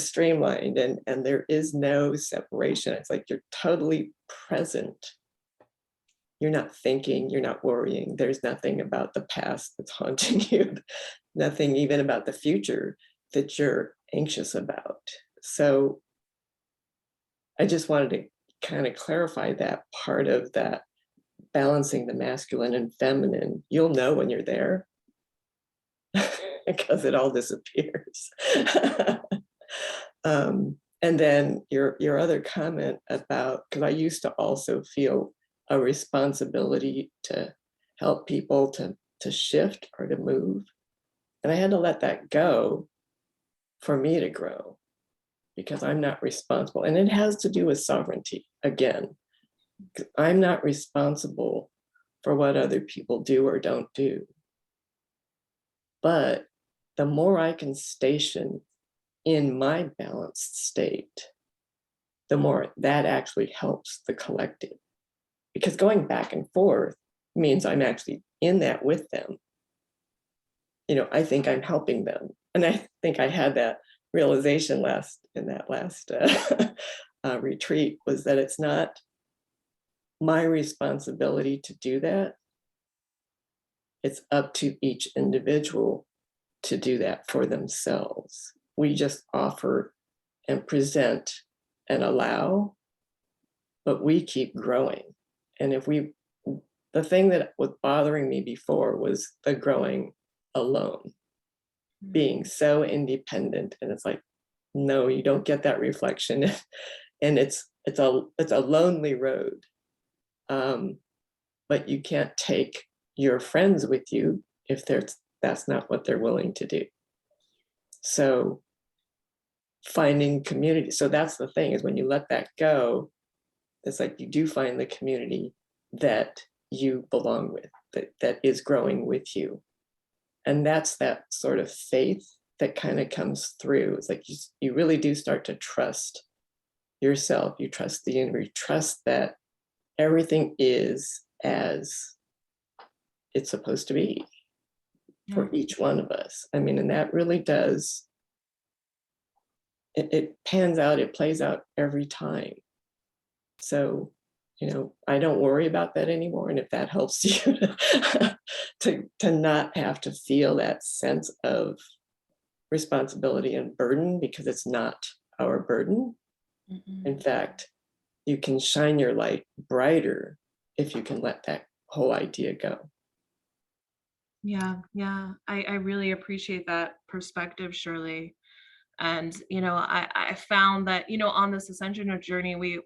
S5: streamlined and there is no separation. It's like you're totally present. You're not thinking, you're not worrying. There's nothing about the past that's haunting you, nothing even about the future that you're anxious about. So I just wanted to kind of clarify that part of that, balancing the masculine and feminine. You'll know when you're there because it all disappears. And then your other comment about, because I used to also feel a responsibility to help people to shift or to move. And I had to let that go for me to grow, because I'm not responsible. And it has to do with sovereignty again. I'm not responsible for what other people do or don't do. But the more I can station in my balanced state, the more that actually helps the collective. Because going back and forth means I'm actually in that with them. You know, I think I'm helping them. And I think I had that realization in that last retreat, was that it's not my responsibility to do that. It's up to each individual to do that for themselves. We just offer and present and allow, but we keep growing. And the thing that was bothering me before was the growing alone, being so independent. And it's like, no, you don't get that reflection. And it's a lonely road. But you can't take your friends with you if that's not what they're willing to do. So finding community. So that's the thing, is when you let that go, it's like you do find the community that you belong with, that is growing with you. And that's that sort of faith that kind of comes through. It's like you really do start to trust yourself. You trust the universe, you trust that everything is as it's supposed to be for each one of us. I mean, and that really does, it pans out, it plays out every time. So, you know, I don't worry about that anymore. And if that helps you to not have to feel that sense of responsibility and burden, because it's not our burden. Mm-hmm. In fact, you can shine your light brighter if you can let that whole idea go.
S2: Yeah. I really appreciate that perspective, Shirley. And, you know, I found that, you know, on this ascension journey, we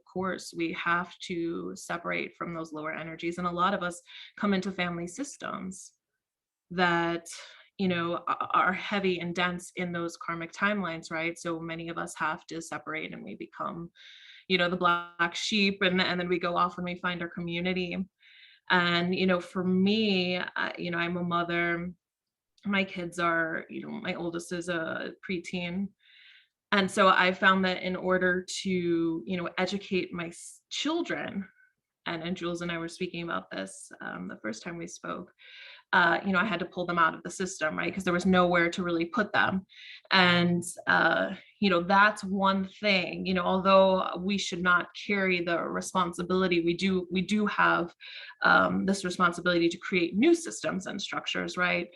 S2: have to separate from those lower energies. And a lot of us come into family systems that, are heavy and dense in those karmic timelines, right? So many of us have to separate and we become, the black sheep, and then we go off when we find our community. And, for me, I'm a mother. My kids are, my oldest is a preteen. And so I found that in order to, educate my children, and Jules and I were speaking about this the first time we spoke, I had to pull them out of the system, right? Because there was nowhere to really put them. And, that's one thing, although we should not carry the responsibility, we do have this responsibility to create new systems and structures, right?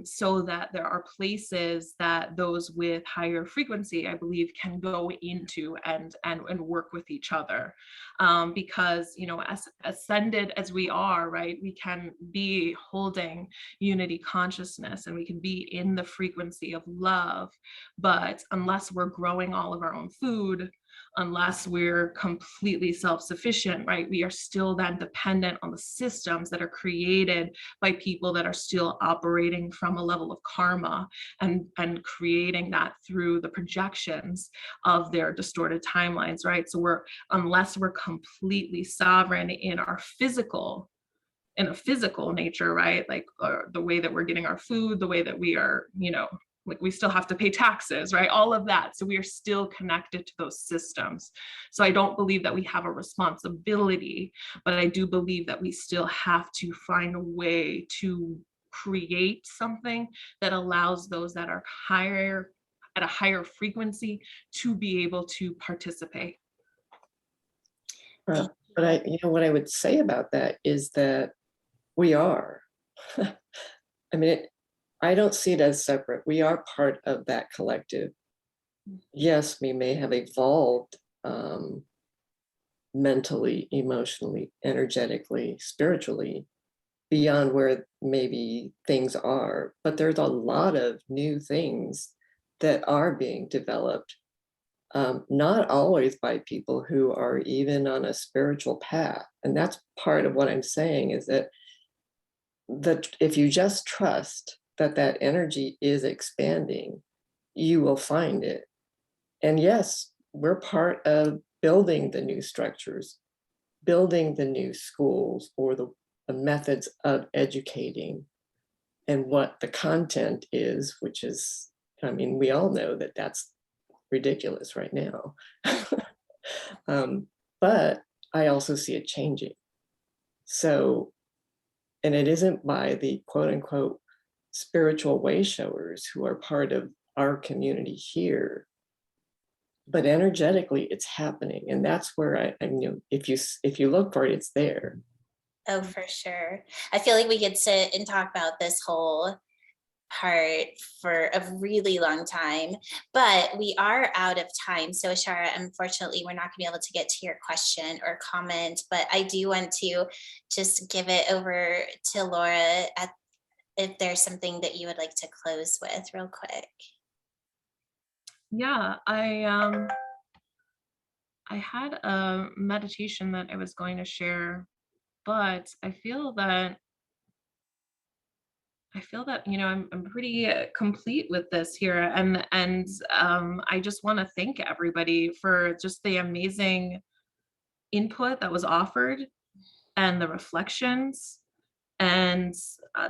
S2: So that there are places that those with higher frequency, I believe, can go into and work with each other. Because, as ascended as we are, right, we can be holding unity consciousness and we can be in the frequency of love. But unless we're growing all of our own food, unless we're completely self-sufficient, right, we are still then dependent on the systems that are created by people that are still operating from a level of karma and creating that through the projections of their distorted timelines, right? So unless we're completely sovereign in a physical nature, right? Like the way that we're getting our food, the way that we are, like we still have to pay taxes, right? All of that. So we are still connected to those systems. So I don't believe that we have a responsibility, but I do believe that we still have to find a way to create something that allows those that are at a higher frequency to be able to participate.
S5: But what I would say about that is that we are. I mean, I don't see it as separate. We are part of that collective. Yes, we may have evolved mentally, emotionally, energetically, spiritually, beyond where maybe things are, but there's a lot of new things that are being developed, not always by people who are even on a spiritual path. And that's part of what I'm saying, is that if you just trust that energy is expanding, you will find it. And yes, we're part of building the new structures, building the new schools, or the methods of educating, and what the content is, which is, I mean, we all know that that's ridiculous right now. But I also see it changing. So, and it isn't by the quote unquote spiritual way showers who are part of our community here, but energetically it's happening. And that's where I if you look for it, it's there.
S1: Oh, for sure. I feel like we could sit and talk about this whole part for a really long time, but we are out of time. So Ashara, unfortunately, we're not gonna be able to get to your question or comment, but I do want to just give it over to Laura if there's something that you would like to close with real quick.
S2: Yeah, I had a meditation that I was going to share, but I feel that I'm pretty complete with this here, and I just want to thank everybody for just the amazing input that was offered, and the reflections, and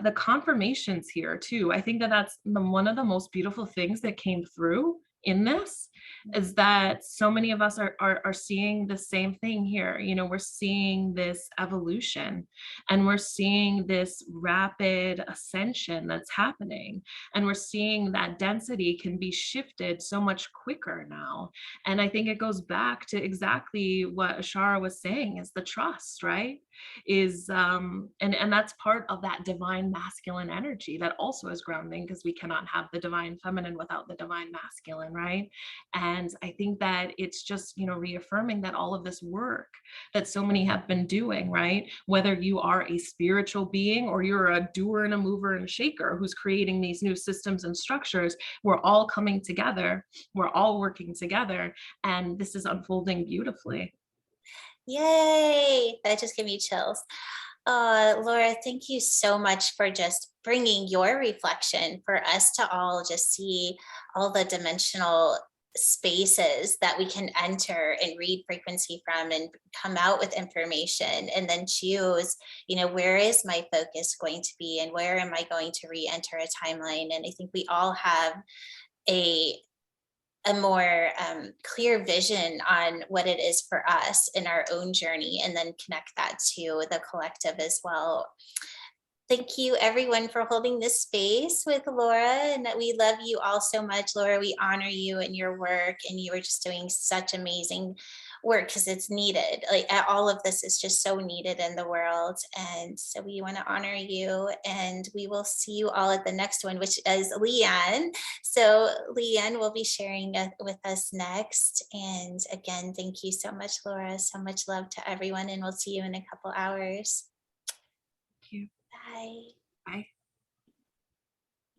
S2: the confirmations here too. I think that that's one of the most beautiful things that came through in this, is that so many of us are seeing the same thing here. We're seeing this evolution, and we're seeing this rapid ascension that's happening, and we're seeing that density can be shifted so much quicker now. And I think it goes back to exactly what Ashara was saying, is the trust, right? And that's part of that divine masculine energy that also is grounding, because we cannot have the divine feminine without the divine masculine, right? And I think that it's just, reaffirming that all of this work that so many have been doing, right? Whether you are a spiritual being or you're a doer and a mover and a shaker who's creating these new systems and structures, we're all coming together, we're all working together, and this is unfolding beautifully.
S1: Yay! That just gave me chills. Laura, thank you so much for just bringing your reflection for us to all just see all the dimensional spaces that we can enter and read frequency from and come out with information and then choose, where is my focus going to be and where am I going to re-enter a timeline? And I think we all have a more clear vision on what it is for us in our own journey, and then connect that to the collective as well. Thank you everyone for holding this space with Laura, and that we love you all so much. Laura, we honor you and your work, and you are just doing such amazing work because it's needed. Like all of this is just so needed in the world. And so we want to honor you, and we will see you all at the next one, which is Leanne. So Leanne will be sharing with us next. And again, thank you so much, Laura. So much love to everyone, and we'll see you in a couple hours.
S2: Thank you.
S1: Bye.